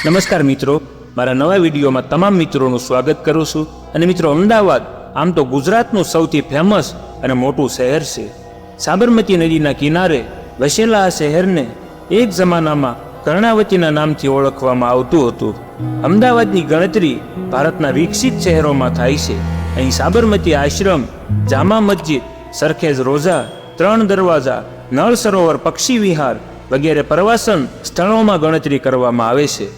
નમસ્કાર મિત્રો, મારા નવા વિડીયોમાં તમામ મિત્રોનું સ્વાગત કરું છું। અને મિત્રો, અમદાવાદ આમ તો ગુજરાતનું સૌથી ફેમસ અને મોટું શહેર છે। સાબરમતી નદીના કિનારે વસેલા આ શહેરને એક જમાનામાં કર્ણાવતીના નામથી ઓળખવામાં આવતું હતું। અમદાવાદની ગણતરી ભારતના વિકસિત શહેરોમાં થાય છે। અહીં સાબરમતી આશ્રમ, જામા મસ્જિદ, સરખેજ રોઝા, 3 દરવાજા, નળ સરોવર, પક્ષી વિહાર વગેરે પ્રવાસન સ્થળોમાં ગણતરી કરવામાં આવે છે।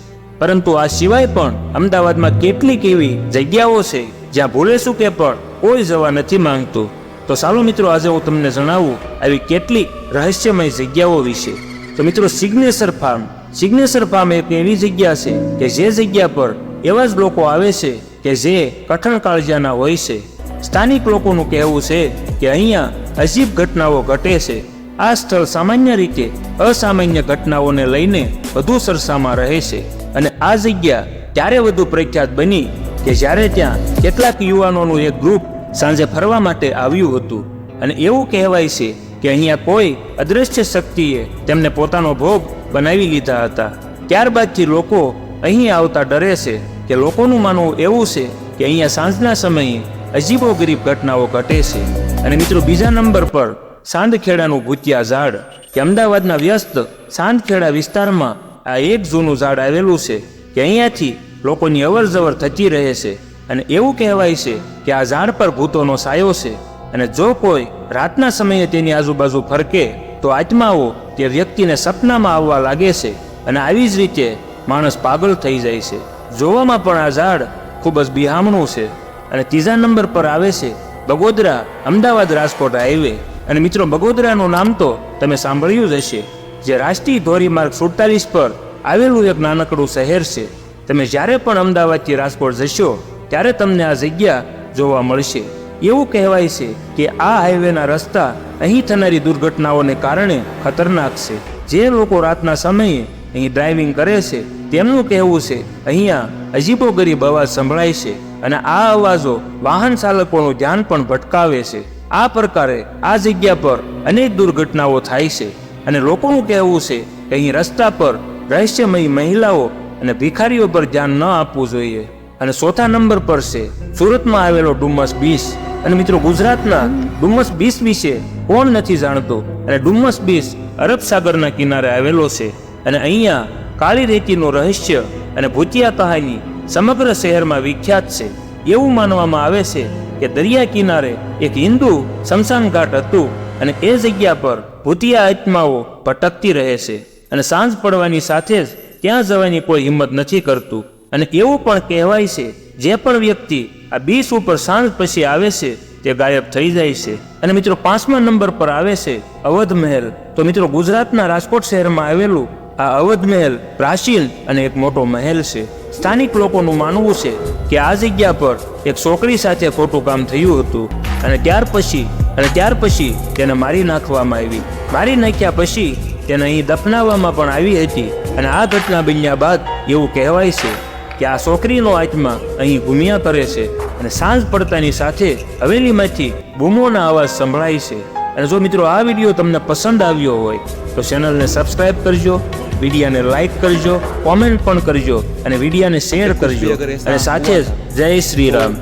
પરંતુ આ સિવાય પણ અમદાવાદમાં કેટલીક એવી જગ્યાઓ છે જ્યાં ભૂલે ચૂકે પણ કોઈ જવા નથી માંગતું। તો ચાલો મિત્રો, આજે હું તમને જણાવું આવી કેટલીક રહસ્યમય જગ્યાઓ વિશે। તો મિત્રો, સિગ્નેચર ફાર્મ એક એવી જગ્યા છે કે જે જગ્યા પર એવા જ લોકો આવે છે કે જે કઠણ કાળજાના હોય છે। સ્થાનિક લોકોનું કહેવું છે કે અહીંયા અજીબ ઘટનાઓ ઘટે છે। આ સ્થળ સામાન્ય રીતે અસામાન્ય ઘટનાઓને લઈને વધુ ચર્ચામાં રહે છે। અને આ જગ્યા ત્યારે વધુ પ્રખ્યાત બની કે જ્યારે ત્યાં કેટલાક યુવાનોનું એક ગ્રુપ સાંજે ફરવા માટે આવ્યું હતું। અને એવું કહેવાય છે કે અહીંયા કોઈ અદૃશ્ય શક્તિએ તેમને પોતાનો ભોગ બનાવી લીધા હતા। ત્યારબાદથી લોકો અહીં આવતા ડરે છે કે લોકોનું માનવું એવું છે કે અહીંયા સાંજના સમયે અજીબોગરીબ ઘટનાઓ ઘટે છે। અને મિત્રો, બીજા નંબર પર સાંદખેડાનું ભૂતિયા ઝાડ, કે અમદાવાદના વ્યસ્ત સાંદખેડા વિસ્તારમાં આ એક જૂનું ઝાડ આવેલું છે કે અહીંયાથી લોકોની અવર જવર થતી રહે છે। અને એવું કહેવાય છે કે આ ઝાડ પર ભૂતોનો સાયો છે અને જો કોઈ રાતના સમયે તેની આજુબાજુ ફરકે તો આત્માઓ તે વ્યક્તિને સપનામાં આવવા લાગે છે અને આવી જ રીતે માણસ પાગલ થઈ જાય છે। જોવામાં પણ આ ઝાડ ખૂબ જ બિહામણું છે। અને ત્રીજા નંબર પર આવે છે બગોદરા અમદાવાદ રાજકોટ હાઈવે। અને મિત્રો, બગોદરાનું નામ તો તમે સાંભળ્યું જ હશે, જે રાષ્ટ્રીય ધોરીમાર્ગ 47 પર આવેલું એક નાનકડું શહેર છે। તમે જ્યારે પણ અમદાવાદથી રાજકોટ જશો ત્યારે તમને આ જગ્યા જોવા મળશે। એવું કહેવાય છે કે આ હાઈવેના રસ્તા અહીં થનારી દુર્ઘટનાઓને કારણે ખતરનાક છે। જે લોકો રાતના સમયે અહીં ડ્રાઇવિંગ કરે છે તેમનું કહેવું છે અહીંયા અજીબોગરીબ અવાજ સંભળાય છે અને આ અવાજો વાહન ચાલકોનું ધ્યાન પણ ભટકાવે છે। આ પ્રકારે આ જગ્યા પર અનેક દુર્ઘટનાઓ થાય છે અને લોકોનું કહેવું છે કે અહીં રસ્તા પર રહસ્યમય મહિલાઓ અને ભિખારીઓ પર ધ્યાન ન આપવું જોઈએ। અને ચોથા નંબર પર છે સુરતમાં આવેલો ડુમસ બીચ। અને મિત્રો, ગુજરાતના ડુમસ બીચ વિશે કોણ નથી જાણતું? અને ડુમસ બીચ અરબ સાગરના કિનારે આવેલો છે અને અહીંયા કાળી રેતીનું રહસ્ય અને ભૂતિયા કહાની સમગ્ર શહેરમાં વિખ્યાત છે। એવું માનવામાં આવે છે કે દરિયા કિનારે એક હિન્દુ શમશાન ઘાટ હતું અને એ જગ્યા પર ભૂતિયા આત્માઓ ભટકતી રહે છે અને સાંજ પડવાની સાથે જ ત્યાં જવાની કોઈ હિંમત નથી કરતું। અને એવું પણ કહેવાય છે જે પણ વ્યક્તિ આ બીચ ઉપર સાંજ પછી આવે છે તે ગાયબ થઈ જાય છે। અને મિત્રો, 5મા નંબર પર આવે છે અવધ મહેલ। તો મિત્રો, ગુજરાતના રાજકોટ શહેરમાં આવેલું આ અવધ મહેલ પ્રાચીન અને એક મોટો મહેલ છે। સ્થાનિક લોકોનું માનવું છે કે આ જગ્યા પર એક છોકરી સાથે ખોટું કામ થયું હતું અને ત્યાર પછી તેને મારી નાખવામાં આવી। મારી નાખ્યા પછી તેને અહીં દફનાવવામાં પણ આવી હતી। અને આ ઘટના બન્યા બાદ એવું કહેવાય છે કે આ છોકરીનો આત્મા અહીં ઘૂમ્યા કરે છે અને સાંજ પડતાની સાથે હવેલીમાંથી બૂમોના અવાજ સંભળાય છે। અને જો મિત્રો, આ વિડીયો તમને પસંદ આવ્યો હોય તો ચેનલને સબસ્ક્રાઇબ કરજો, વિડીયોને લાઇક કરજો, કોમેન્ટ પણ કરજો અને વિડીયોને શેર કરજો। અને સાથે જ જય શ્રી રામ।